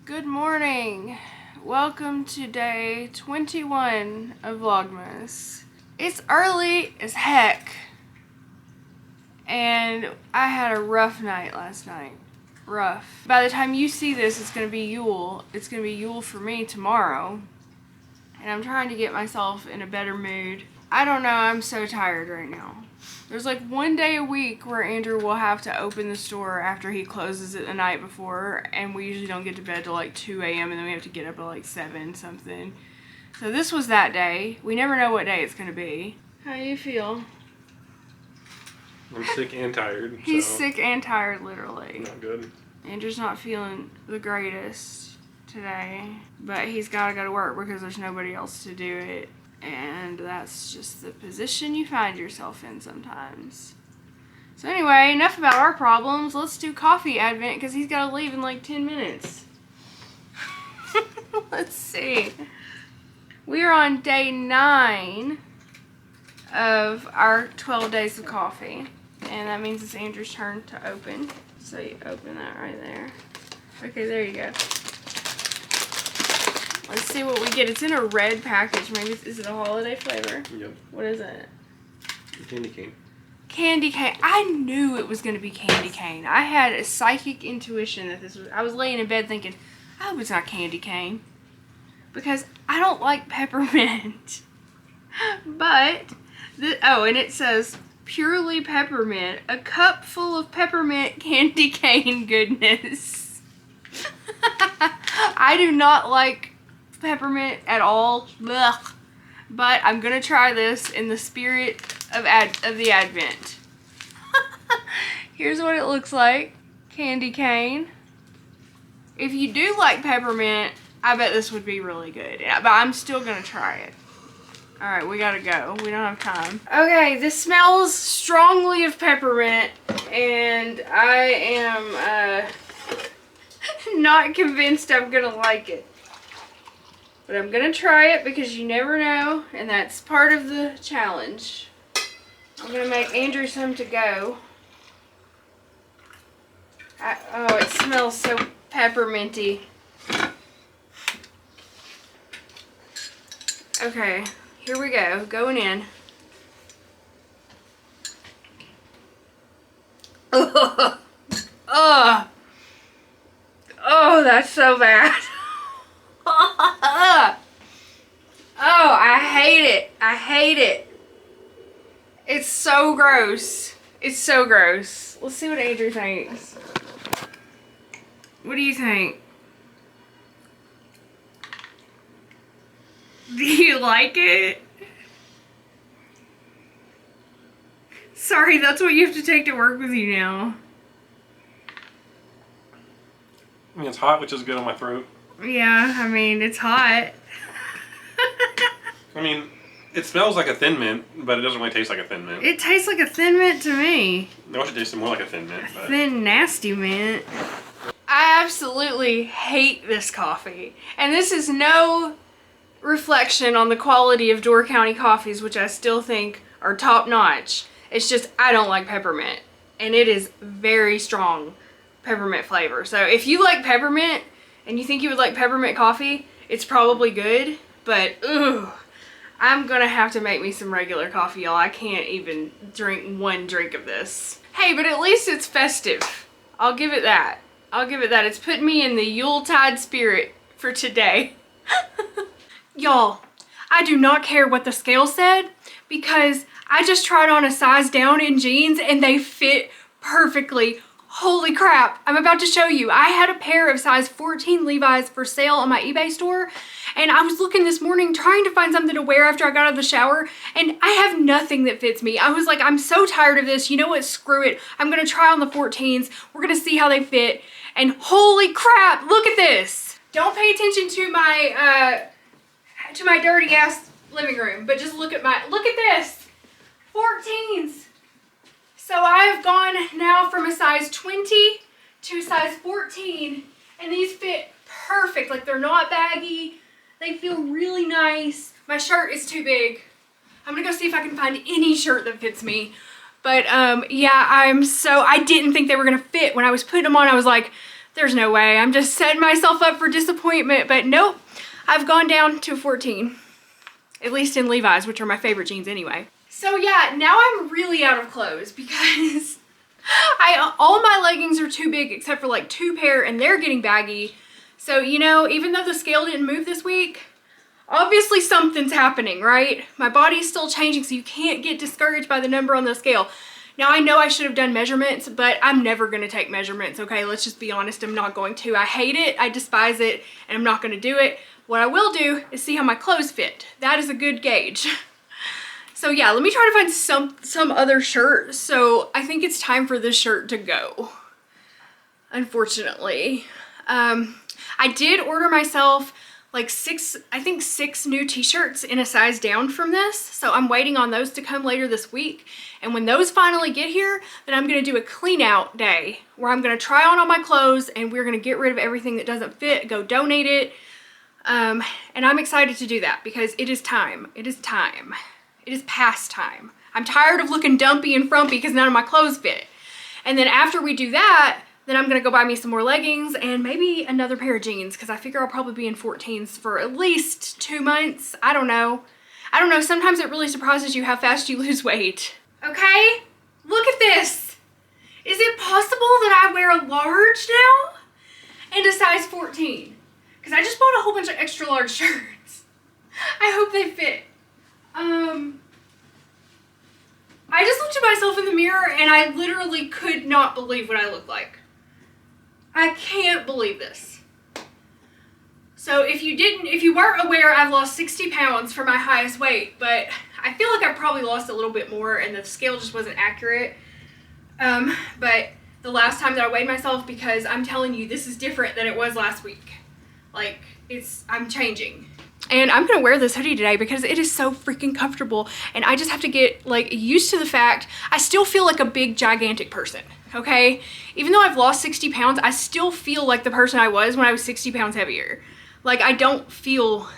Good morning. Welcome to day 21 of Vlogmas. It's early as heck, and I had a rough night last night. Rough. By the time you see this, it's gonna be Yule. It's gonna be Yule for me tomorrow, and I'm trying to get myself in a better mood. I don't know, I'm so tired right now. There's like one day a week where Andrew will have to open the store after he closes it the night before, and we usually don't get to bed till like 2 a.m. and then we have to get up at like 7 something. So this was that day. We never know what day it's gonna be. How do you feel? I'm sick and tired. He's sick and tired, literally. Not good. Andrew's not feeling the greatest today, but he's gotta go to work because there's nobody else to do it. And that's just the position you find yourself in sometimes. So anyway, enough about our problems. Let's do coffee advent because he's got to leave in like 10 minutes. Let's see. We are on day 9 of our 12 days of coffee. And that means it's Andrew's turn to open. So you open that right there. Okay, there you go. Let's see what we get. It's in a red package. Maybe is it a holiday flavor? Yep. What is it? Candy cane. Candy cane. I knew it was going to be candy cane. I had a psychic intuition that this was. I was laying in bed thinking, I hope it's not candy cane, because I don't like peppermint. But and it says purely peppermint, a cup full of peppermint candy cane goodness. I do not like peppermint at all. Ugh. But I'm gonna try this in the spirit of the Advent. Here's what it looks like. Candy cane. If you do like peppermint, I bet this would be really good. But I'm still gonna try it. Alright, we gotta go. We don't have time. Okay, this smells strongly of peppermint, and I am not convinced I'm gonna like it. But I'm gonna try it because you never know, and that's part of the challenge. I'm gonna make Andrew some to go. Oh, it smells so pepperminty. Okay, here we go. Going in. Ugh. Ugh. Oh, that's so bad. Oh, I hate it. I hate it. It's so gross. It's so gross. Let's see what Andrew thinks. What do you think? Do you like it? Sorry, that's what you have to take to work with you now. I mean, it's hot, which is good on my throat. Yeah, I mean, it's hot. I mean, it smells like a Thin Mint, but it doesn't really taste like a Thin Mint. It tastes like a Thin Mint to me. I wish it tasted more like a Thin Mint. But... Thin, nasty mint. I absolutely hate this coffee. And this is no reflection on the quality of Door County coffees, which I still think are top notch. It's just I don't like peppermint. And it is very strong peppermint flavor. So if you like peppermint and you think you would like peppermint coffee, it's probably good. But, ugh. I'm gonna have to make me some regular coffee, y'all. I can't even drink one drink of this. Hey, but at least it's festive. I'll give it that. I'll give it that. It's putting me in the Yuletide spirit for today. Y'all, I do not care what the scale said because I just tried on a size down in jeans and they fit perfectly. Holy crap, I'm about to show you. I had a pair of size 14 Levi's for sale on my eBay store, and I was looking this morning trying to find something to wear after I got out of the shower, and I have nothing that fits me. I was like, I'm so tired of this. You know what? Screw it. I'm gonna try on the 14s. We're gonna see how they fit, and holy crap, look at this. Don't pay attention to my dirty ass living room, but just look at this. 14s. So I have gone now from a size 20 to a size 14, and these fit perfect. Like, they're not baggy. They feel really nice. My shirt is too big. I'm gonna go see if I can find any shirt that fits me. But yeah, I didn't think they were gonna fit. When I was putting them on, I was like, There's no way. I'm just setting myself up for disappointment, but nope. I've gone down to 14. At least in Levi's, which are my favorite jeans anyway. So yeah, now I'm really out of clothes because all my leggings are too big except for like 2 pair and they're getting baggy. So, you know, even though the scale didn't move this week, obviously something's happening, right? My body's still changing, so you can't get discouraged by the number on the scale. Now, I know I should have done measurements, but I'm never going to take measurements, okay? Let's just be honest, I'm not going to. I hate it, I despise it, and I'm not going to do it. What I will do is see how my clothes fit. That is a good gauge. So yeah, let me try to find some other shirt. So I think it's time for this shirt to go, unfortunately. I did order myself like 6 new t-shirts in a size down from this. So I'm waiting on those to come later this week. And when those finally get here, then I'm gonna do a clean out day where I'm gonna try on all my clothes and we're gonna get rid of everything that doesn't fit, go donate it. And I'm excited to do that because it is time. It is time. It is past time. I'm tired of looking dumpy and frumpy because none of my clothes fit. And then after we do that, then I'm gonna go buy me some more leggings and maybe another pair of jeans because I figure I'll probably be in 14s for at least 2 months. I don't know. Sometimes it really surprises you how fast you lose weight. Okay, look at this. Is it possible that I wear a large now and a size 14? Because I just bought a whole bunch of extra large shirts. I hope they fit. I just looked at myself in the mirror and I literally could not believe what I look like. I can't believe this. So if you weren't aware, I've lost 60 pounds for my highest weight, but I feel like I probably lost a little bit more and the scale just wasn't accurate. But the last time that I weighed myself, because I'm telling you, this is different than it was last week. Like, I'm changing. And I'm gonna wear this hoodie today because it is so freaking comfortable and I just have to get like used to the fact I still feel like a big gigantic person, okay? Even though I've lost 60 pounds, I still feel like the person I was when I was 60 pounds heavier. Like I don't feel,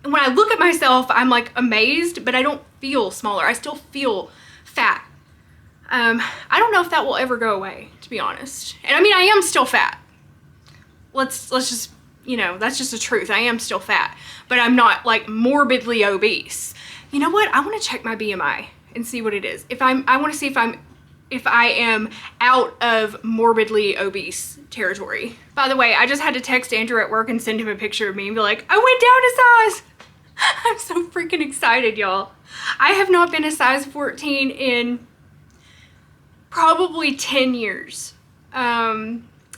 when I look at myself, I'm like amazed, but I don't feel smaller. I still feel fat. I don't know if that will ever go away, to be honest. And I mean, I am still fat. Let's just, you know, that's just the truth. I am still fat, but I'm not like morbidly obese. You know what? I want to check my BMI and see what it is. I want to see if I am out of morbidly obese territory. By the way, I just had to text Andrew at work and send him a picture of me and be like, I went down a size. I'm so freaking excited, y'all. I have not been a size 14 in probably 10 years.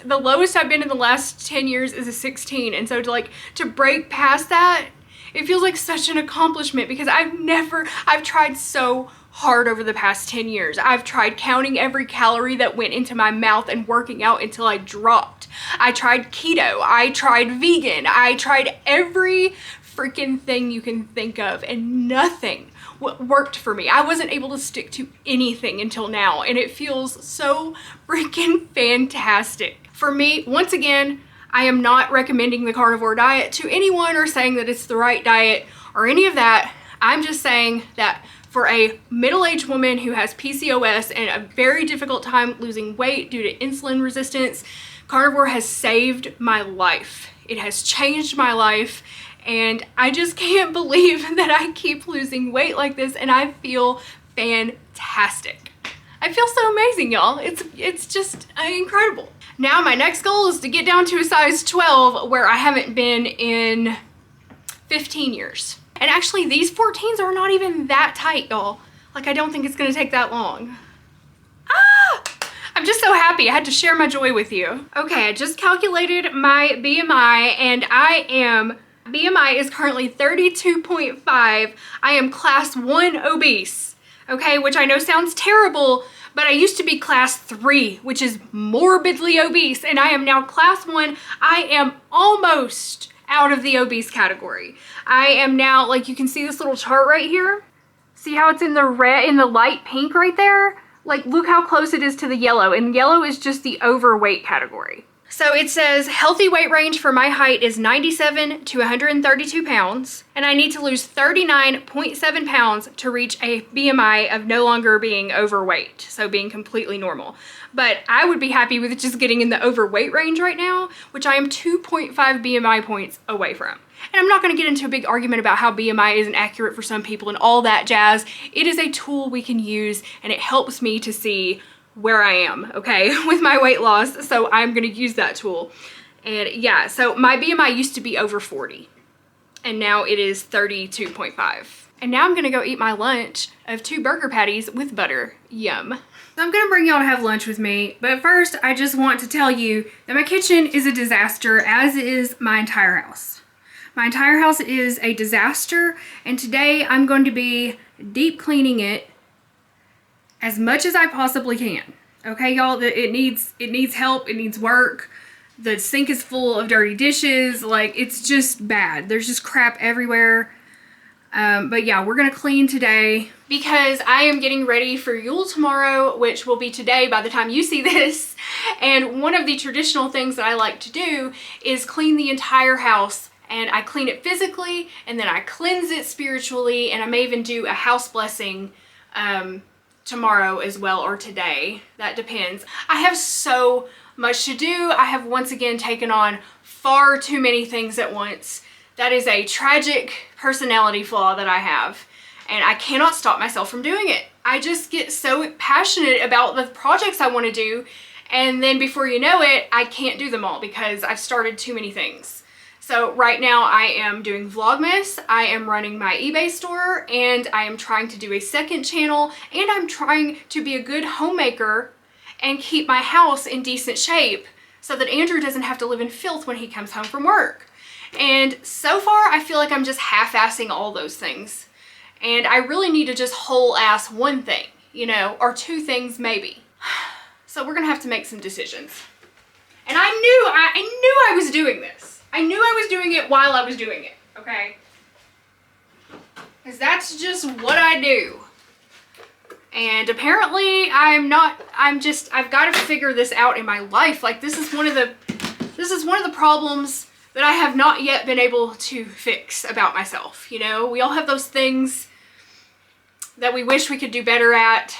The lowest I've been in the last 10 years is a 16. And so to break past that, it feels like such an accomplishment because I've tried so hard over the past 10 years. I've tried counting every calorie that went into my mouth and working out until I dropped. I tried keto. I tried vegan. I tried every freaking thing you can think of and nothing worked for me. I wasn't able to stick to anything until now and it feels so freaking fantastic. For me, once again, I am not recommending the carnivore diet to anyone or saying that it's the right diet or any of that. I'm just saying that for a middle-aged woman who has PCOS and a very difficult time losing weight due to insulin resistance, carnivore has saved my life. It has changed my life and I just can't believe that I keep losing weight like this and I feel fantastic. I feel so amazing, y'all. It's just incredible. Now my next goal is to get down to a size 12 where I haven't been in 15 years. And actually these 14s are not even that tight, y'all. Like I don't think it's gonna take that long. Ah! I'm just so happy. I had to share my joy with you. Okay, I just calculated my BMI and BMI is currently 32.5. I am class 1 obese, okay, which I know sounds terrible, but I used to be class 3, which is morbidly obese, and I am now class 1. I am almost out of the obese category. I am now, like you can see this little chart right here. See how it's in the red, in the light pink right there? Like look how close it is to the yellow, and yellow is just the overweight category. So it says healthy weight range for my height is 97 to 132 pounds, and I need to lose 39.7 pounds to reach a BMI of no longer being overweight, so being completely normal. But I would be happy with just getting in the overweight range right now, which I am 2.5 BMI points away from. And I'm not going to get into a big argument about how BMI isn't accurate for some people and all that jazz. It is a tool we can use, and it helps me to see where I am, okay, with my weight loss. So I'm going to use that tool. And yeah, so my BMI used to be over 40, and now it is 32.5. And now I'm going to go eat my lunch of 2 burger patties with butter. Yum. So I'm going to bring y'all to have lunch with me, but first I just want to tell you that my kitchen is a disaster, as is my entire house. My entire house is a disaster, and today I'm going to be deep cleaning it as much as I possibly can. Okay, y'all, it needs help, it needs work. The sink is full of dirty dishes, like it's just bad. There's just crap everywhere. But yeah, we're gonna clean today because I am getting ready for Yule tomorrow, which will be today by the time you see this. And one of the traditional things that I like to do is clean the entire house. And I clean it physically, and then I cleanse it spiritually, and I may even do a house blessing tomorrow as well, or today. That depends. I have so much to do. I have once again taken on far too many things at once. That is a tragic personality flaw that I have, and I cannot stop myself from doing it. I just get so passionate about the projects I want to do, and then before you know it, I can't do them all because I've started too many things. So right now I am doing Vlogmas, I am running my eBay store, and I am trying to do a second channel, and I'm trying to be a good homemaker and keep my house in decent shape so that Andrew doesn't have to live in filth when he comes home from work. And so far I feel like I'm just half-assing all those things. And I really need to just whole-ass one thing, you know, or 2 things maybe. So we're gonna have to make some decisions. And I knew I was doing this. I knew I was doing it while I was doing it, okay? Because that's just what I do. And apparently I've got to figure this out in my life. Like this is one of the problems that I have not yet been able to fix about myself, you know? We all have those things that we wish we could do better at.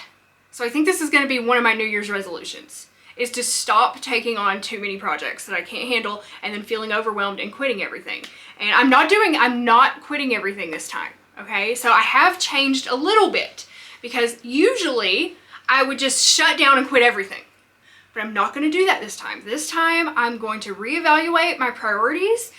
So I think this is going to be one of my New Year's resolutions, is to stop taking on too many projects that I can't handle and then feeling overwhelmed and quitting everything. And I'm not quitting everything this time, okay? So I have changed a little bit, because usually I would just shut down and quit everything. But I'm not gonna do that this time. This time I'm going to reevaluate my priorities,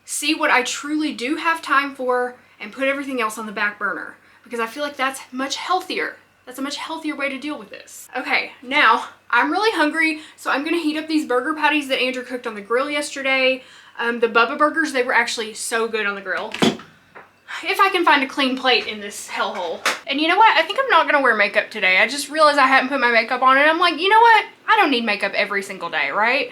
see what I truly do have time for, and put everything else on the back burner, because I feel like that's much healthier. That's a much healthier way to deal with this. Okay, now I'm really hungry, so I'm gonna heat up these burger patties that Andrew cooked on the grill yesterday. The Bubba burgers, they were actually so good on the grill. If I can find a clean plate in this hellhole. And you know what? I think I'm not gonna wear makeup today. I just realized I hadn't put my makeup on, and I'm like, you know what? I don't need makeup every single day, right?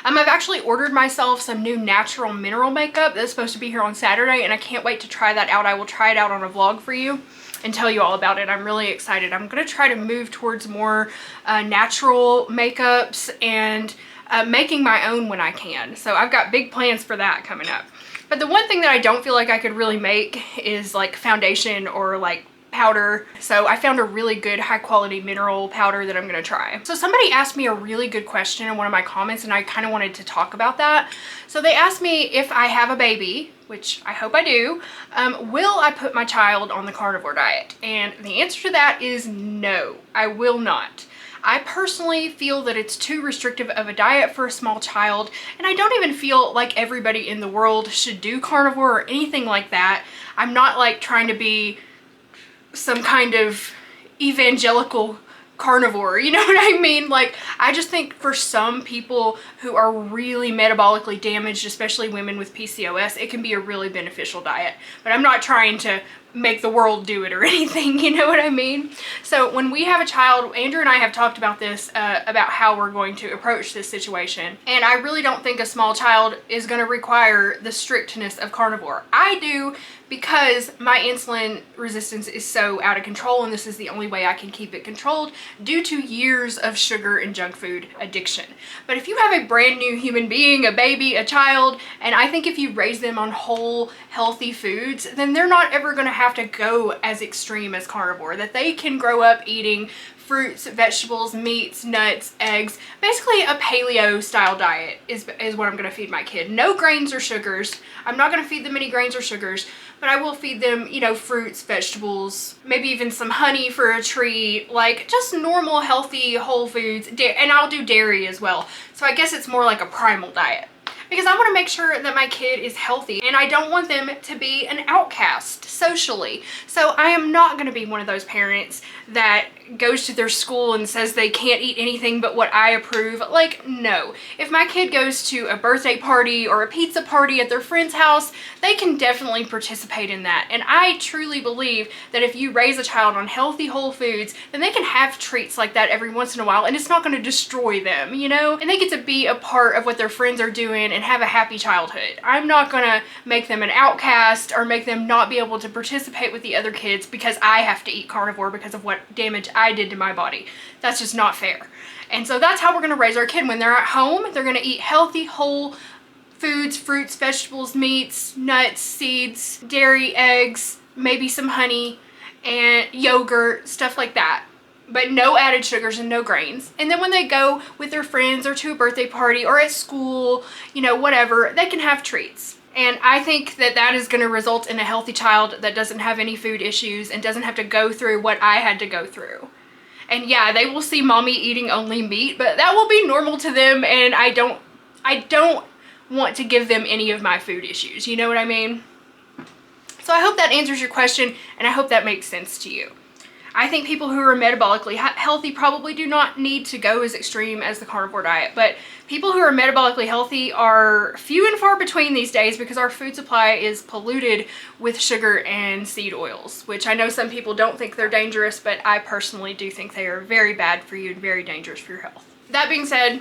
I've actually ordered myself some new natural mineral makeup that's supposed to be here on Saturday, and I can't wait to try that out. I will try it out on a vlog for you and tell you all about it. I'm really excited. I'm gonna try to move towards more natural makeups and making my own when I can. So I've got big plans for that coming up. But the one thing that I don't feel like I could really make is like foundation or like powder. So I found a really good high quality mineral powder that I'm gonna try. So somebody asked me a really good question in one of my comments, and I kind of wanted to talk about that. So they asked me if I have a baby, which I hope I do, will I put my child on the carnivore diet? And the answer to that is no, I will not. I personally feel that it's too restrictive of a diet for a small child, and I don't even feel like everybody in the world should do carnivore or anything like that. I'm not like trying to be some kind of evangelical carnivore, you know what I mean? Like, I just think for some people who are really metabolically damaged, especially women with PCOS, it can be a really beneficial diet. But I'm not trying to make the world do it or anything, you know what I mean? So when we have a child, Andrew and I have talked about this, about how we're going to approach this situation. And I really don't think a small child is going to require the strictness of carnivore. I do, because my insulin resistance is so out of control, and this is the only way I can keep it controlled due to years of sugar and junk food addiction. But if you have a brand new human being, a baby, a child, and I think if you raise them on whole, healthy foods, then they're not ever going to have to go as extreme as carnivore, that they can grow up eating fruits, vegetables, meats, nuts, eggs. Basically a paleo style diet is what I'm going to feed my kid. No grains or sugars. I'm not going to feed them any grains or sugars, but I will feed them, you know, fruits, vegetables, maybe even some honey for a treat, like just normal, healthy, whole foods. And I'll do dairy as well. So I guess it's more like a primal diet, because I want to make sure that my kid is healthy, and I don't want them to be an outcast socially. So I am not going to be one of those parents that goes to their school and says they can't eat anything but what I approve. Like, no. If my kid goes to a birthday party or a pizza party at their friend's house, they can definitely participate in that. And I truly believe that if you raise a child on healthy whole foods, then they can have treats like that every once in a while, and it's not going to destroy them, you know? And they get to be a part of what their friends are doing and have a happy childhood. I'm not going to make them an outcast or make them not be able to participate with the other kids because I have to eat carnivore because of what damage I did to my body. That's just not fair. And so that's how we're going to raise our kid. When they're at home, they're going to eat healthy, whole foods, fruits, vegetables, meats, nuts, seeds, dairy, eggs, maybe some honey and yogurt, stuff like that. But no added sugars and no grains. And then when they go with their friends or to a birthday party or at school, you know, whatever, they can have treats. And I think that that is going to result in a healthy child that doesn't have any food issues and doesn't have to go through what I had to go through. And yeah, they will see mommy eating only meat, but that will be normal to them, and I don't want to give them any of my food issues. You know what I mean? So I hope that answers your question, and I hope that makes sense to you. I think people who are metabolically healthy probably do not need to go as extreme as the carnivore diet, but people who are metabolically healthy are few and far between these days because our food supply is polluted with sugar and seed oils, which I know some people don't think they're dangerous, but I personally do think they are very bad for you and very dangerous for your health. That being said,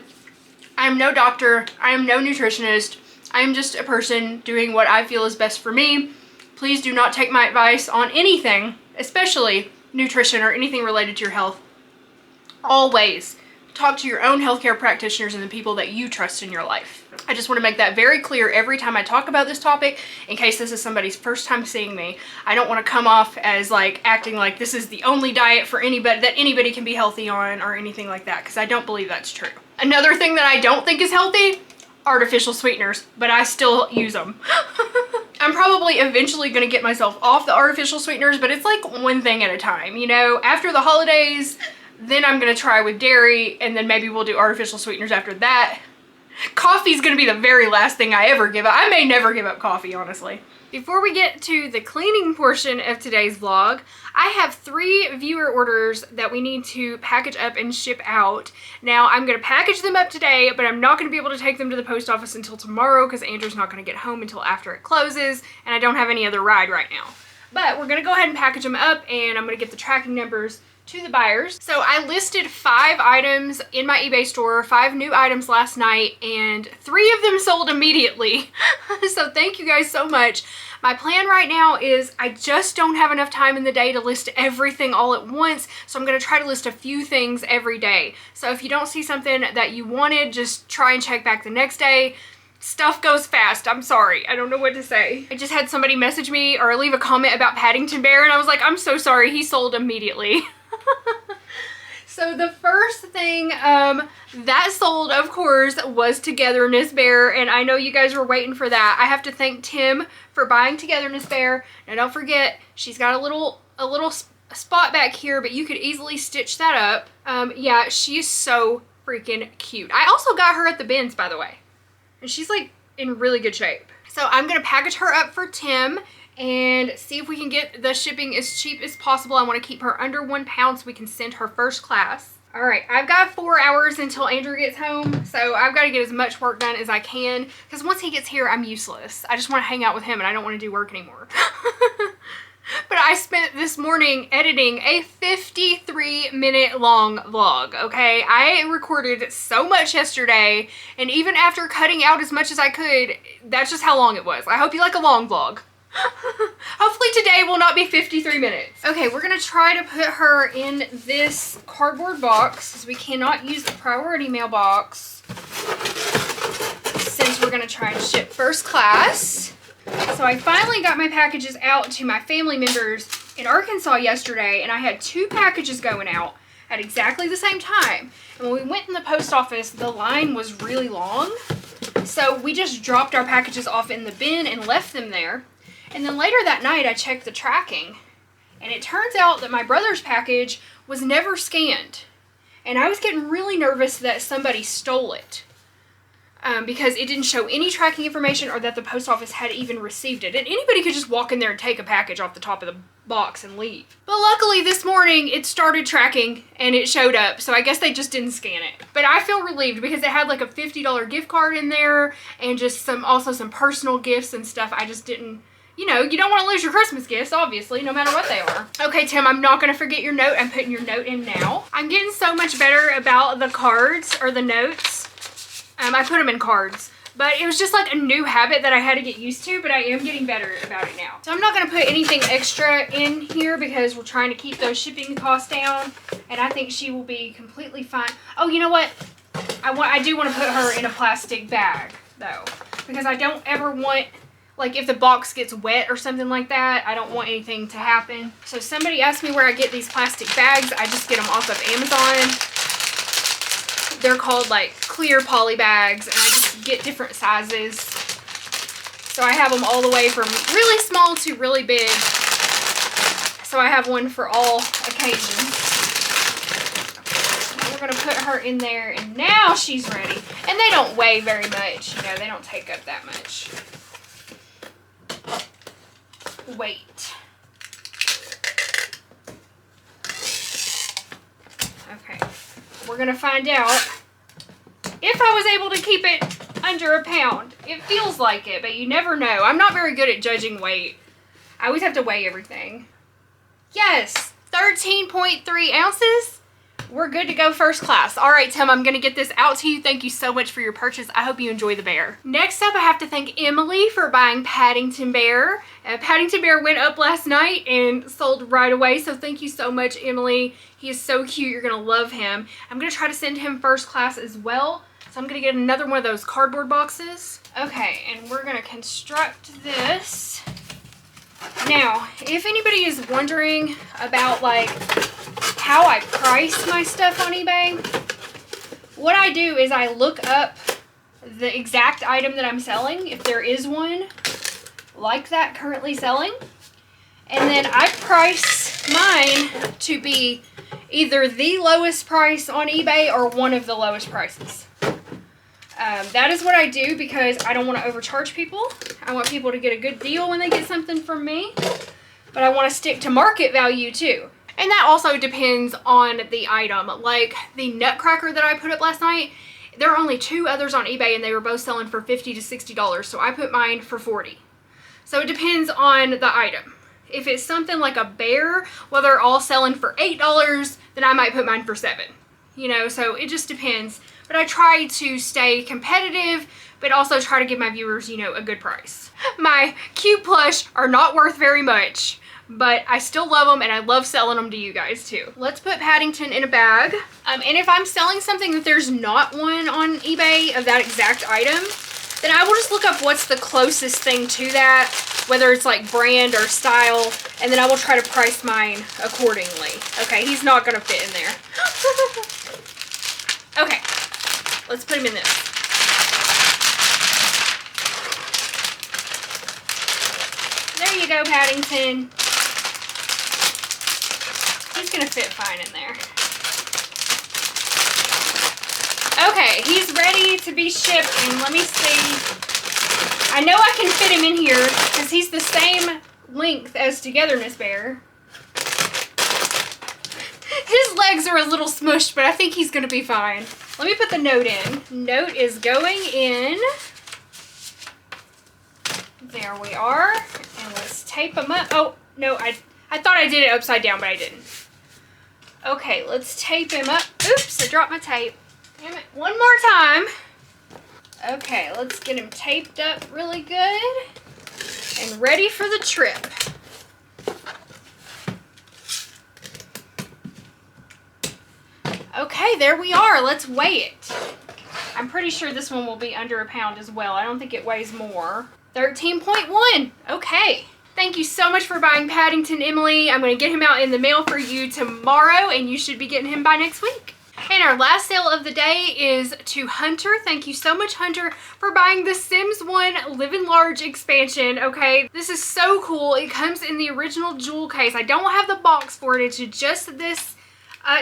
I am no doctor, I am no nutritionist, I am just a person doing what I feel is best for me. Please do not take my advice on anything, especially nutrition or anything related to your health. Always talk to your own healthcare practitioners and the people that you trust in your life. I just want to make that very clear every time I talk about this topic, in case this is somebody's first time seeing me. I don't want to come off as like acting like this is the only diet for anybody that anybody can be healthy on or anything like that, because I don't believe that's true. Another thing that I don't think is healthy, artificial sweeteners, but I still use them. I'm probably eventually going to get myself off the artificial sweeteners, but it's like one thing at a time, you know? After the holidays, then I'm going to try with dairy, and then maybe we'll do artificial sweeteners after that. Coffee's going to be the very last thing I ever give up. I may never give up coffee, honestly. Before we get to the cleaning portion of today's vlog, I have 3 viewer orders that we need to package up and ship out. Now, I'm going to package them up today, but I'm not going to be able to take them to the post office until tomorrow because Andrew's not going to get home until after it closes, and I don't have any other ride right now. But we're going to go ahead and package them up, and I'm going to get the tracking numbers to the buyers. So I listed 5 items in my eBay store, 5 new items last night, and 3 of them sold immediately. So thank you guys so much. My plan right now is I just don't have enough time in the day to list everything all at once, so I'm going to try to list a few things every day. So if you don't see something that you wanted, just try and check back the next day. Stuff goes fast. I'm sorry. I don't know what to say. I just had somebody message me or leave a comment about Paddington Bear, and I was like, I'm so sorry. He sold immediately. So the first thing that sold, of course, was Togetherness Bear, and I know you guys were waiting for that. I have to thank Tim for buying Togetherness Bear. Now don't forget, she's got a little spot back here, but you could easily stitch that up. Yeah, she's so freaking cute. I also got her at the bins, by the way, and she's like in really good shape. So I'm gonna package her up for Tim and see if we can get the shipping as cheap as possible. I want to keep her under 1 pound so we can send her first class. All right, I've got 4 hours until Andrew gets home, so I've got to get as much work done as I can, because once he gets here, I'm useless. I just want to hang out with him, and I don't want to do work anymore. But I spent this morning editing a 53-minute long vlog, okay? I recorded so much yesterday, and even after cutting out as much as I could, that's just how long it was. I hope you like a long vlog. Hopefully today will not be 53 minutes. Okay, we're gonna try to put her in this cardboard box, because we cannot use the priority mailbox since we're gonna try and ship first class. So I finally got my packages out to my family members in Arkansas yesterday, and I had 2 packages going out at exactly the same time. And when we went in the post office, the line was really long. So we just dropped our packages off in the bin and left them there. And then later that night, I checked the tracking, and it turns out that my brother's package was never scanned. And I was getting really nervous that somebody stole it. Because it didn't show any tracking information or that the post office had even received it. And anybody could just walk in there and take a package off the top of the box and leave. But luckily this morning it started tracking and it showed up. So I guess they just didn't scan it. But I feel relieved because it had like a $50 gift card in there and just also some personal gifts and stuff. I just didn't, you know, you don't want to lose your Christmas gifts, obviously, no matter what they are. Okay, Tim, I'm not going to forget your note. I'm putting your note in now. I'm getting so much better about the cards or the notes. I put them in cards, but it was just like a new habit that I had to get used to, but I am getting better about it now. So I'm not going to put anything extra in here because we're trying to keep those shipping costs down, and I think she will be completely fine. Oh, you know what? I do want to put her in a plastic bag, though, because I don't ever want, like, if the box gets wet or something like that, I don't want anything to happen. So somebody asked me where I get these plastic bags. I just get them off of Amazon. They're called like clear poly bags, and I just get different sizes. So I have them all the way from really small to really big. So I have one for all occasions. We're gonna put her in there, and now she's ready. And they don't weigh very much, you know, they don't take up that much weight. Okay. We're gonna find out if I was able to keep it under a pound. It feels like it, but you never know. I'm not very good at judging weight. I always have to weigh everything. Yes, 13.3 ounces. We're good to go first class. All right, Tim, I'm gonna get this out to you. Thank you so much for your purchase. I hope you enjoy the bear. Next up, I have to thank Emily for buying Paddington Bear. Paddington Bear went up last night and sold right away, so thank you so much, Emily. He is so cute. You're gonna love him. I'm gonna try to send him first class as well. So I'm gonna get another one of those cardboard boxes. Okay, and we're gonna construct this. Now, if anybody is wondering about like how I price my stuff on eBay, what I do is I look up the exact item that I'm selling, if there is one like that currently selling, and then I price mine to be either the lowest price on eBay or one of the lowest prices. That is what I do because I don't want to overcharge people. I want people to get a good deal when they get something from me, but I want to stick to market value too. And that also depends on the item. Like the nutcracker that I put up last night, there are only 2 others on eBay and they were both selling for $50 to $60, so I put mine for $40. So it depends on the item. If it's something like a bear, well, they're all selling for $8, then I might put mine for $7. You know, so it just depends. But I try to stay competitive, but also try to give my viewers, you know, a good price. My cute plush are not worth very much, but I still love them and I love selling them to you guys too. Let's put Paddington in a bag. And if I'm selling something that there's not one on eBay of that exact item, then I will just look up what's the closest thing to that, whether it's like brand or style, and then I will try to price mine accordingly. Okay, he's not gonna fit in there. Okay, let's put him in this. There you go, Paddington. He's gonna fit fine in there. Okay, he's ready to be shipped, and let me see. I know I can fit him in here because he's the same length as Togetherness Bear. His legs are a little smushed, but I think he's gonna be fine. Let me put the note in. Note is going in. There we are. And let's tape them up. Oh, No, I thought I did it upside down, but I didn't. Okay, let's tape him up. Oops, I dropped my tape. Damn it. One more time. Okay, let's get him taped up really good and ready for the trip. Okay, there we are. Let's weigh it. I'm pretty sure this one will be under a pound as well. I don't think it weighs more. 13.1. Okay. Thank you so much for buying Paddington, Emily. I'm going to get him out in the mail for you tomorrow, and you should be getting him by next week. And our last sale of the day is to Hunter. Thank you so much, Hunter, for buying the Sims 1 Live in Large expansion, okay? This is so cool. It comes in the original jewel case. I don't have the box for it. It's just this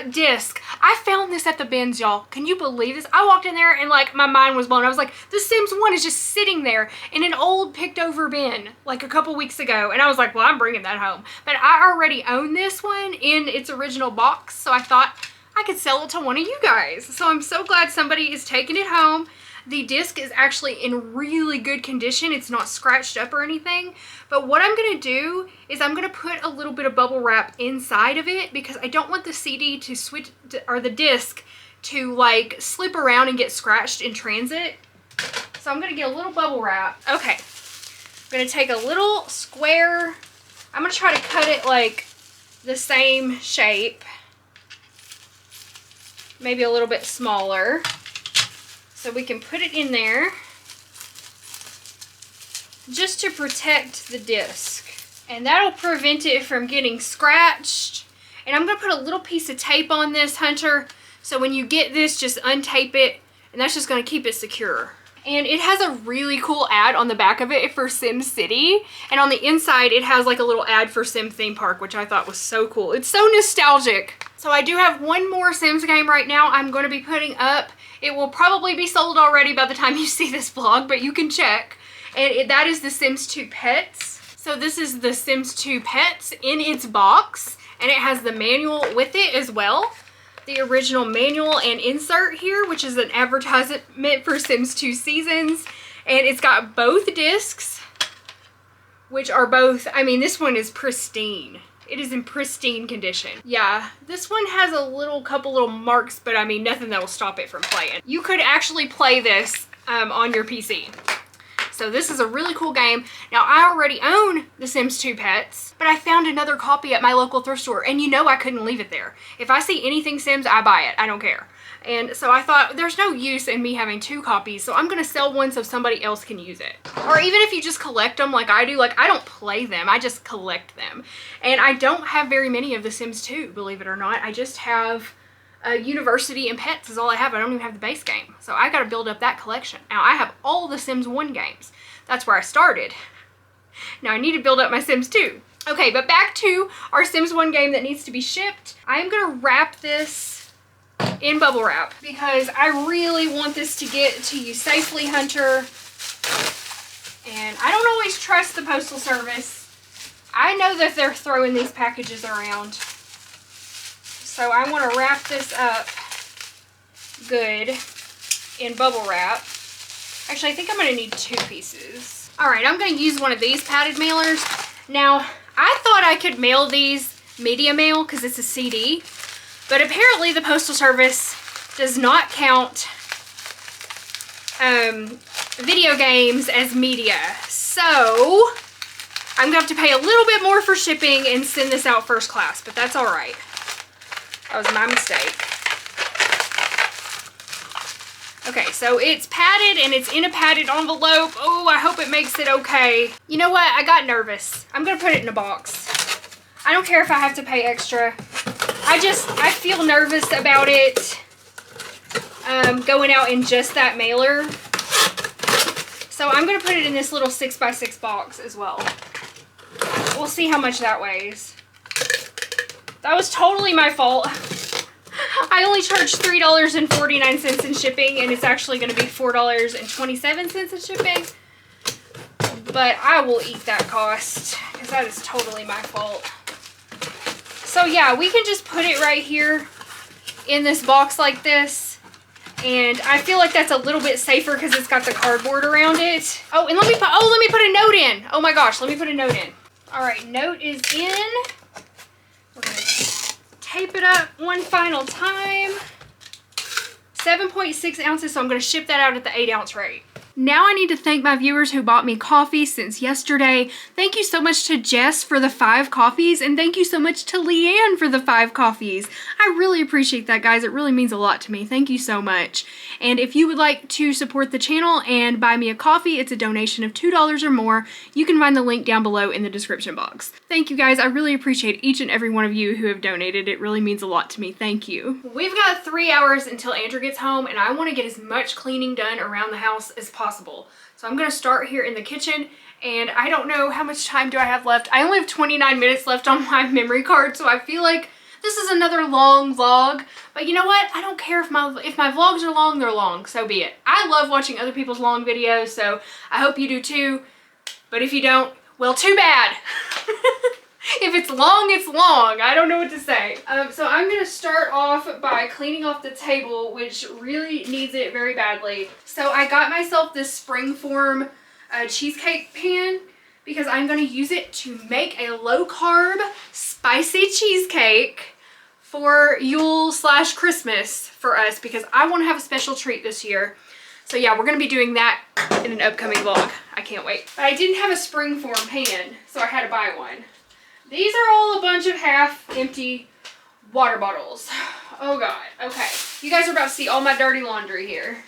disc. I found this at the bins, y'all. Can you believe this? I walked in there and like my mind was blown. I was like, the Sims 1 is just sitting there in an old picked over bin like a couple weeks ago, and I was like, well, I'm bringing that home. But I already own this one in its original box, so I thought I could sell it to one of you guys. So I'm so glad somebody is taking it home. The disc is actually in really good condition. It's not scratched up or anything. But what I'm going to do is I'm going to put a little bit of bubble wrap inside of it because I don't want the CD to switch, or the disc to like slip around and get scratched in transit. So I'm going to get a little bubble wrap. Okay. I'm going to take a little square. I'm going to try to cut it like the same shape. Maybe a little bit smaller. So we can put it in there just to protect the disc. And that'll prevent it from getting scratched. And I'm going to put a little piece of tape on this, Hunter. So when you get this, just untape it. And that's just going to keep it secure. And it has a really cool ad on the back of it for Sim City. And on the inside, it has like a little ad for Sim Theme Park, which I thought was so cool. It's so nostalgic. So I do have one more Sims game right now I'm going to be putting up. It will probably be sold already by the time you see this vlog, but you can check. And that is the Sims 2 Pets. So this is the Sims 2 Pets in its box, and it has the manual with it as well. The original manual and insert here, which is an advertisement for Sims 2 Seasons. And it's got both discs, which are both, I mean, this one is pristine. It is in pristine condition. Yeah, this one has a couple little marks, but I mean, nothing that will stop it from playing. You could actually play this on your PC. So this is a really cool game. Now, I already own The Sims 2 Pets, but I found another copy at my local thrift store, and you know I couldn't leave it there. If I see anything Sims, I buy it. I don't care. And so I thought there's no use in me having two copies, so I'm going to sell one so somebody else can use it. Or even if you just collect them like I do, like I don't play them, I just collect them. And I don't have very many of The Sims 2, believe it or not. I just have University and Pets is all I have. I don't even have the base game. So I got to build up that collection. Now I have all the Sims 1 games. That's where I started. Now I need to build up my Sims 2. Okay, but back to our Sims 1 game that needs to be shipped. I am going to wrap this in bubble wrap because I really want this to get to you safely, Hunter. And I don't always trust the Postal Service. I know that they're throwing these packages around. So I want to wrap this up good in bubble wrap. Actually, I think I'm going to need 2 pieces. All right, I'm going to use one of these padded mailers. Now, I thought I could mail these media mail because it's a CD. But apparently the Postal Service does not count video games as media. So I'm going to have to pay a little bit more for shipping and send this out first class. But that's all right. That was my mistake. Okay, so it's padded and it's in a padded envelope. Oh, I hope it makes it okay. You know what? I got nervous. I'm going to put it in a box. I don't care if I have to pay extra. I feel nervous about it going out in just that mailer. So I'm going to put it in this little 6x6 box as well. We'll see how much that weighs. That was totally my fault. I only charged $3.49 in shipping, and it's actually going to be $4.27 in shipping. But I will eat that cost, because that is totally my fault. So yeah, we can just put it right here in this box like this. And I feel like that's a little bit safer because it's got the cardboard around it. Oh, and let me put a note in. Oh my gosh, let me put a note in. All right, note is in. We're gonna tape it up one final time. 7.6 ounces, so I'm gonna ship that out at the 8-ounce rate. Now I need to thank my viewers who bought me coffee since yesterday. Thank you so much to Jess for the 5 coffees, and thank you so much to Leanne for the 5 coffees. I really appreciate that, guys. It really means a lot to me. Thank you so much. And if you would like to support the channel and buy me a coffee, it's a donation of $2 or more. You can find the link down below in the description box. Thank you, guys. I really appreciate each and every one of you who have donated. It really means a lot to me. Thank you. We've got 3 hours until Andrew gets home, and I want to get as much cleaning done around the house as possible. So I'm gonna start here in the kitchen, and I don't know how much time do I have left. I only have 29 minutes left on my memory card, so I feel like this is another long vlog. But you know what? I don't care if my vlogs are long, they're long, so be it. I love watching other people's long videos, so I hope you do too. But if you don't, well, too bad. If it's long, it's long. I don't know what to say. So I'm gonna start off by cleaning off the table, which really needs it very badly. So I got myself this Springform cheesecake pan because I'm gonna use it to make a low-carb, spicy cheesecake for Yule/Christmas for us, because I want to have a special treat this year. So yeah, we're gonna be doing that in an upcoming vlog. I can't wait. But I didn't have a Springform pan, so I had to buy one. These are all a bunch of half-empty water bottles. Oh God, okay. You guys are about to see all my dirty laundry here.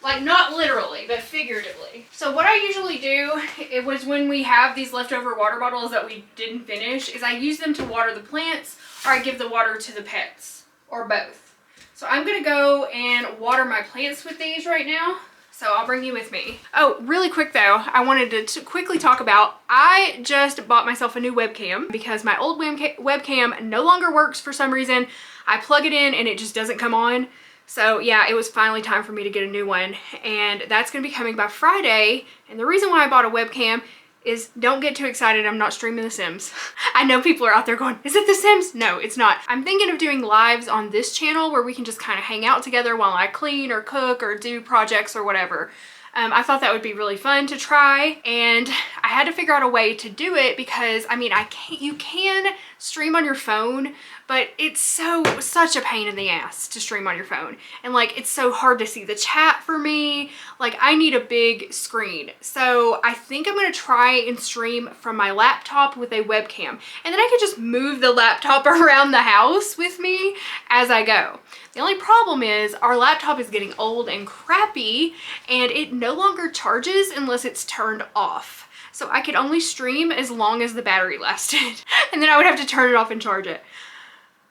Like, not literally, but figuratively. So what I usually do, it was when we have these leftover water bottles that we didn't finish, is I use them to water the plants, or I give the water to the pets, or both. So I'm gonna go and water my plants with these right now. So I'll bring you with me. Oh, really quick though, I wanted to quickly talk about, I just bought myself a new webcam because my old webcam no longer works for some reason. I plug it in and it just doesn't come on. So yeah, it was finally time for me to get a new one, and that's gonna be coming by Friday. And the reason why I bought a webcam is, don't get too excited, I'm not streaming The Sims. I know people are out there going, is it The Sims? No, it's not. I'm thinking of doing lives on this channel where we can just kind of hang out together while I clean or cook or do projects or whatever. I thought that would be really fun to try, and I had to figure out a way to do it because, I mean, you can stream on your phone, but it's such a pain in the ass to stream on your phone. And like, it's so hard to see the chat for me. Like, I need a big screen. So I think I'm gonna try and stream from my laptop with a webcam. And then I could just move the laptop around the house with me as I go. The only problem is our laptop is getting old and crappy, and it no longer charges unless it's turned off. So I could only stream as long as the battery lasted, and then I would have to turn it off and charge it.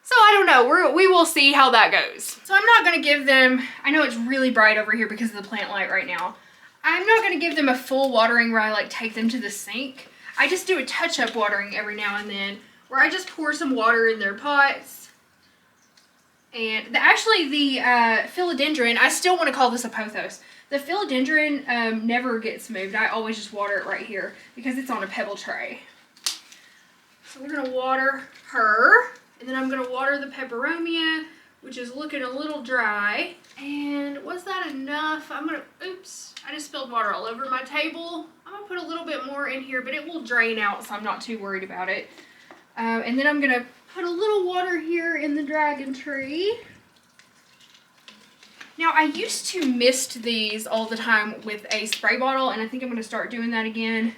So I don't know, we will see how that goes. So I'm not gonna give them, I know it's really bright over here because of the plant light right now. I'm not gonna give them a full watering where I like take them to the sink. I just do a touch-up watering every now and then where I just pour some water in their pots. And actually the philodendron, I still want to call this a pothos. The philodendron never gets moved. I always just water it right here because it's on a pebble tray. So we're going to water her, and then I'm going to water the peperomia, which is looking a little dry. And was that enough? I'm going to, oops, I just spilled water all over my table. I'm going to put a little bit more in here, but it will drain out, so I'm not too worried about it. And then I'm going to put a little water here in the dragon tree. Now, I used to mist these all the time with a spray bottle, and I think I'm going to start doing that again.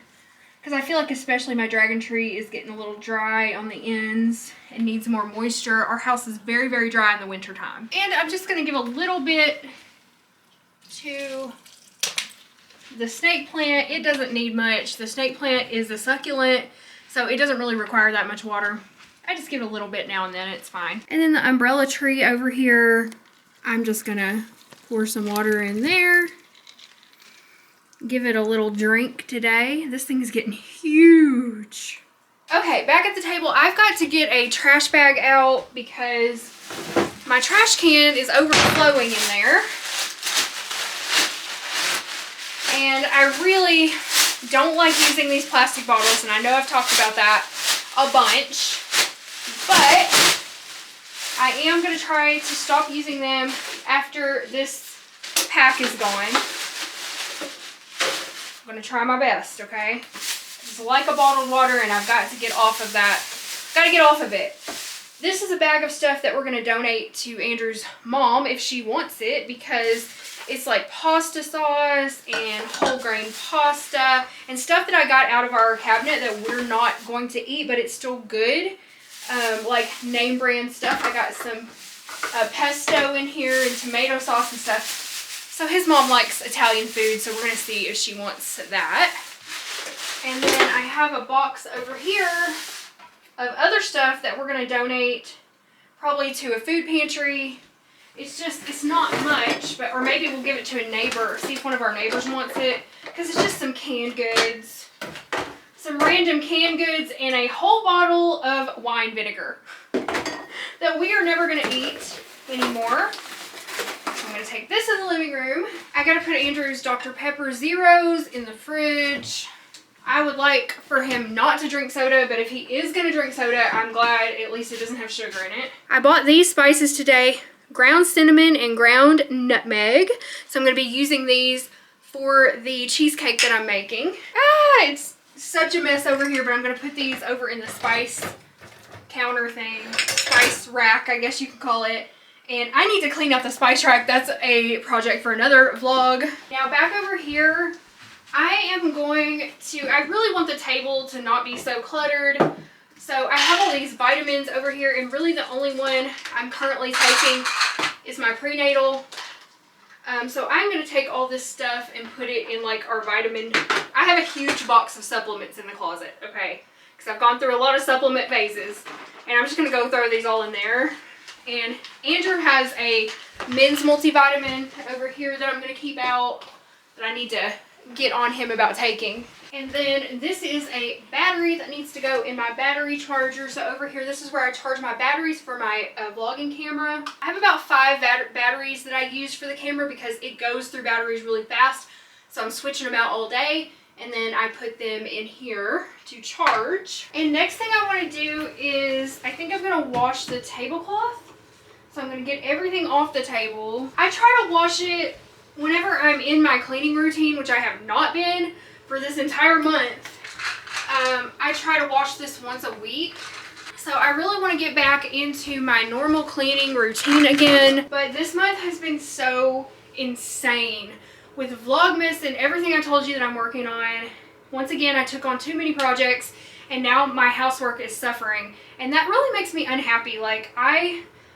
Because I feel like especially my dragon tree is getting a little dry on the ends and needs more moisture. Our house is very, very dry in the winter time. And I'm just going to give a little bit to the snake plant. It doesn't need much. The snake plant is a succulent, so it doesn't really require that much water. I just give it a little bit now and then, it's fine. And then the umbrella tree over here, I'm just gonna pour some water in there. Give it a little drink today. This thing is getting huge. Okay, back at the table, I've got to get a trash bag out because my trash can is overflowing in there. And I really don't like using these plastic bottles, and I know I've talked about that a bunch, but I am going to try to stop using them after this pack is gone. I'm going to try my best, okay? It's like a bottled water, and I've got to get off of that. Got to get off of it. This is a bag of stuff that we're going to donate to Andrew's mom if she wants it, because it's like pasta sauce and whole grain pasta and stuff that I got out of our cabinet that we're not going to eat, but it's still good. Like name brand stuff. I got some pesto in here and tomato sauce and stuff. So his mom likes Italian food, so we're going to see if she wants that. And then I have a box over here of other stuff that we're going to donate probably to a food pantry. It's not much, but or maybe we'll give it to a neighbor, see if one of our neighbors wants it, because it's just some canned goods, some random canned goods, and a whole bottle of wine vinegar that we are never going to eat anymore. So I'm going to take this in the living room. I got to put Andrew's Dr. Pepper Zeros in the fridge. I would like for him not to drink soda, but if he is going to drink soda, I'm glad at least it doesn't have sugar in it. I bought these spices today, ground cinnamon and ground nutmeg. So I'm going to be using these for the cheesecake that I'm making. It's such a mess over here, but I'm going to put these over in the spice counter thing, spice rack, I guess you could call it. And I need to clean up the spice rack. That's a project for another vlog. Now back over here, I really want the table to not be so cluttered. So I have all these vitamins over here, and really the only one I'm currently taking is my prenatal. So I'm going to take all this stuff and put it in like our vitamin. I have a huge box of supplements in the closet, okay? Because I've gone through a lot of supplement phases. And I'm just going to go throw these all in there. And Andrew has a men's multivitamin over here that I'm going to keep out that I need to get on him about taking. And then this is a battery that needs to go in my battery charger. So over here, this is where I charge my batteries for my vlogging camera. I have about 5 batteries that I use for the camera because it goes through batteries really fast. So I'm switching them out all day. And then I put them in here to charge. And next thing I want to do is, I think I'm going to wash the tablecloth. So I'm going to get everything off the table. I try to wash it whenever I'm in my cleaning routine, which I have not been for this entire month. I try to wash this once a week. So I really want to get back into my normal cleaning routine again. But this month has been so insane with Vlogmas and everything I told you that I'm working on. Once again, I took on too many projects, and now my housework is suffering. And that really makes me unhappy. Like,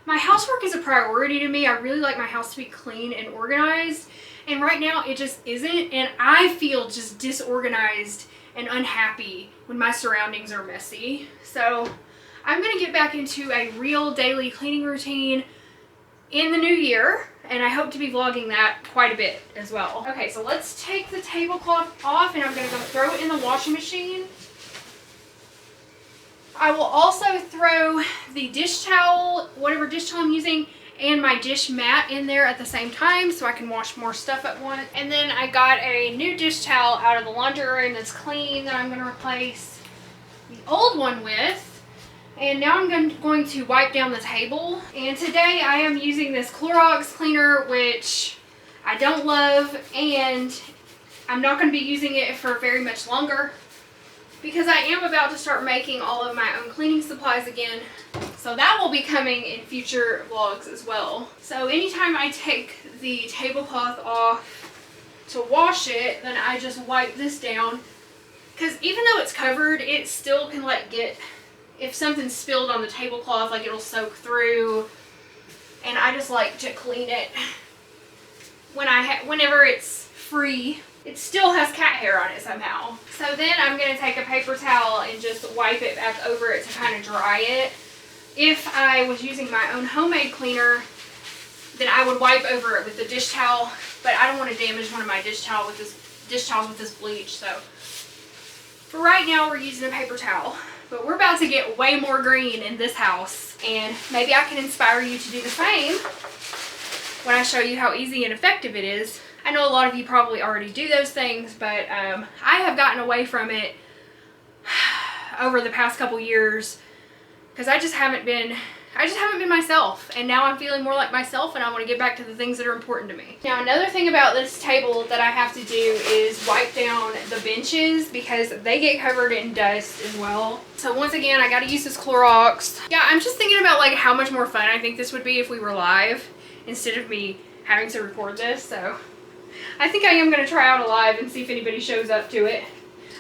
my housework is a priority to me. I really like my house to be clean and organized. And right now it just isn't. And I feel just disorganized and unhappy when my surroundings are messy. So I'm going to get back into a real daily cleaning routine in the new year. And I hope to be vlogging that quite a bit as well. Okay, so let's take the tablecloth off, and I'm going to go throw it in the washing machine. I will also throw the dish towel, whatever dish towel I'm using, and my dish mat in there at the same time so I can wash more stuff at once. And then I got a new dish towel out of the laundry room that's clean that I'm going to replace the old one with. And now I'm going to wipe down the table. And today I am using this Clorox cleaner, which I don't love, and I'm not going to be using it for very much longer, because I am about to start making all of my own cleaning supplies again. So that will be coming in future vlogs as well. So anytime I take the tablecloth off to wash it, then I just wipe this down. Because even though it's covered, it still can if something's spilled on the tablecloth, like it'll soak through. And I just like to clean it whenever it's free. It still has cat hair on it somehow. So then I'm going to take a paper towel and just wipe it back over it to kind of dry it. If I was using my own homemade cleaner, then I would wipe over it with the dish towel, but I don't want to damage one of my dish towels with this bleach. So for right now, we're using a paper towel, but we're about to get way more green in this house, and maybe I can inspire you to do the same when I show you how easy and effective it is. I know a lot of you probably already do those things, but I have gotten away from it over the past couple years because I just haven't been I just haven't been myself, and now I'm feeling more like myself, and I want to get back to the things that are important to me. Now, another thing about this table that I have to do is wipe down the benches because they get covered in dust as well. So once again, I got to use this Clorox. Yeah, I'm just thinking about like how much more fun I think this would be if we were live instead of me having to record this. So I think I am going to try out a live and see if anybody shows up to it.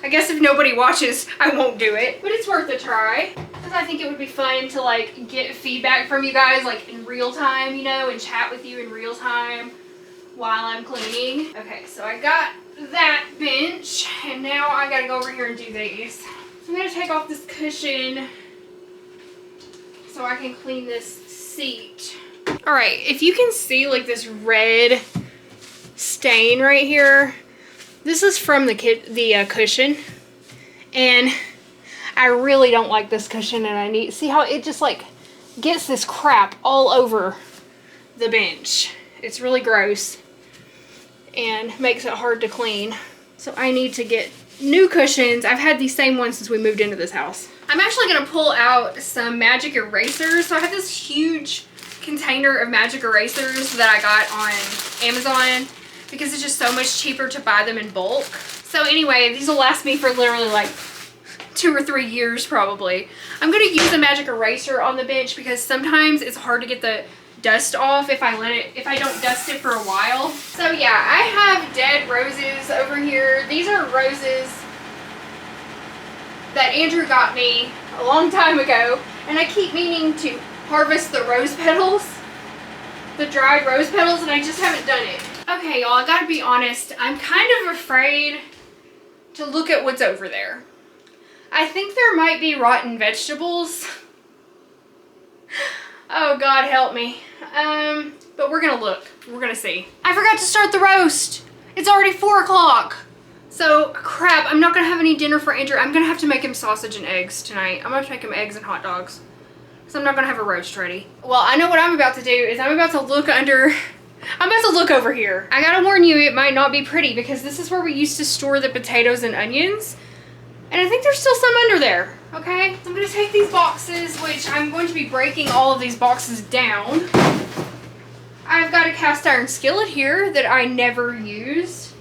I guess if nobody watches, I won't do it, but it's worth a try. Because I think it would be fun to like get feedback from you guys like in real time, you know, and chat with you in real time while I'm cleaning. Okay, so I got that bench, and now I gotta go over here and do these. So I'm gonna take off this cushion so I can clean this seat. All right, if you can see like this red stain right here, this is from the cushion, and I really don't like this cushion, and I need, see how it just like gets this crap all over the bench. It's really gross and makes it hard to clean. So I need to get new cushions. I've had these same ones since we moved into this house. I'm actually gonna pull out some magic erasers. So I have this huge container of magic erasers that I got on Amazon, because it's just so much cheaper to buy them in bulk. So anyway, these will last me for literally like 2 or 3 years probably. I'm gonna use a magic eraser on the bench because sometimes it's hard to get the dust off if I don't dust it for a while. So yeah, I have dead roses over here. These are roses that Andrew got me a long time ago, and I keep meaning to harvest the rose petals, the dried rose petals, and I just haven't done it. Okay, y'all, I gotta be honest. I'm kind of afraid to look at what's over there. I think there might be rotten vegetables. Oh, God help me. But we're gonna look. We're gonna see. I forgot to start the roast. It's already 4 o'clock. So, crap, I'm not gonna have any dinner for Andrew. I'm gonna have to make him sausage and eggs tonight. I'm gonna have to make him eggs and hot dogs, because I'm not gonna have a roast ready. Well, I know what I'm about to do is I'm about to look over here. I gotta warn you, it might not be pretty because this is where we used to store the potatoes and onions. And I think there's still some under there, okay? So I'm gonna take these boxes, which I'm going to be breaking all of these boxes down. I've got a cast iron skillet here that I never used.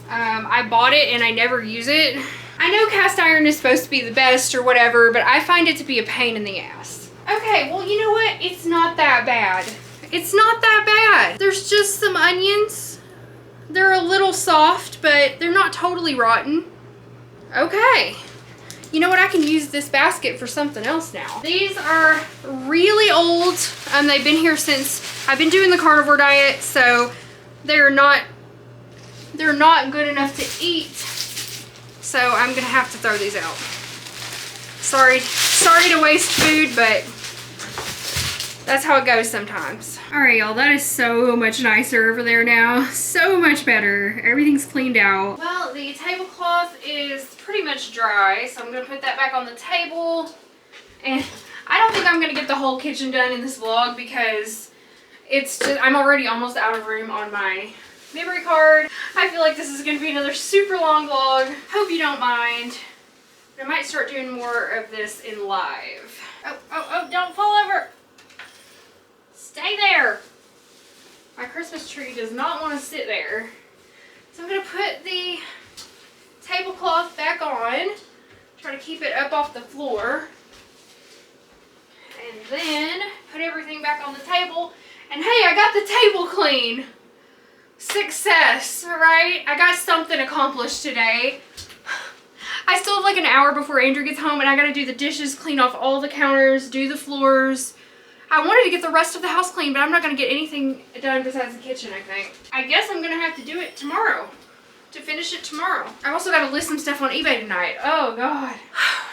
I bought it and I never use it. I know cast iron is supposed to be the best or whatever, but I find it to be a pain in the ass. Okay, well, you know what? It's not that bad. It's not that bad. There's just some onions. They're a little soft, but they're not totally rotten. Okay. You know what? I can use this basket for something else now. These are really old. They've been here since I've been doing the carnivore diet, so they're not good enough to eat. So I'm gonna have to throw these out. Sorry to waste food, but that's how it goes sometimes. All right, y'all, that is so much nicer over there now. So much better. Everything's cleaned out. Well, the tablecloth is pretty much dry, so I'm gonna put that back on the table. And I don't think I'm gonna get the whole kitchen done in this vlog because I'm already almost out of room on my memory card. I feel like this is gonna be another super long vlog. Hope you don't mind. I might start doing more of this in live. Oh, don't fall over. Stay there. My Christmas tree does not want to sit there. So I'm going to put the tablecloth back on. Try to keep it up off the floor. And then put everything back on the table. And hey, I got the table clean. Success, right? I got something accomplished today. I still have like an hour before Andrew gets home, and I got to do the dishes, clean off all the counters, do the floors. I wanted to get the rest of the house clean, but I'm not going to get anything done besides the kitchen, I think. I guess I'm going to have to do it tomorrow. To finish it tomorrow. I've also got to list some stuff on eBay tonight. Oh, God.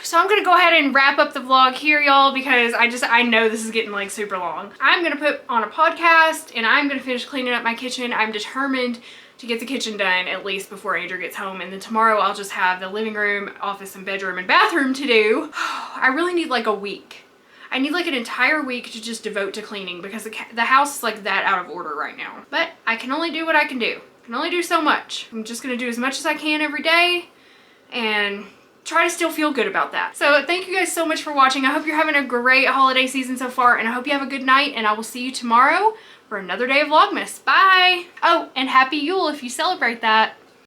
So I'm going to go ahead and wrap up the vlog here, y'all, because I know this is getting, like, super long. I'm going to put on a podcast, and I'm going to finish cleaning up my kitchen. I'm determined to get the kitchen done at least before Andrew gets home. And then tomorrow I'll just have the living room, office, and bedroom, and bathroom to do. I really need, like, a week. I need like an entire week to just devote to cleaning because the house is like that out of order right now. But I can only do what I can do. I can only do so much. I'm just going to do as much as I can every day and try to still feel good about that. So thank you guys so much for watching. I hope you're having a great holiday season so far, and I hope you have a good night, and I will see you tomorrow for another day of Vlogmas. Bye! Oh, and Happy Yule if you celebrate that.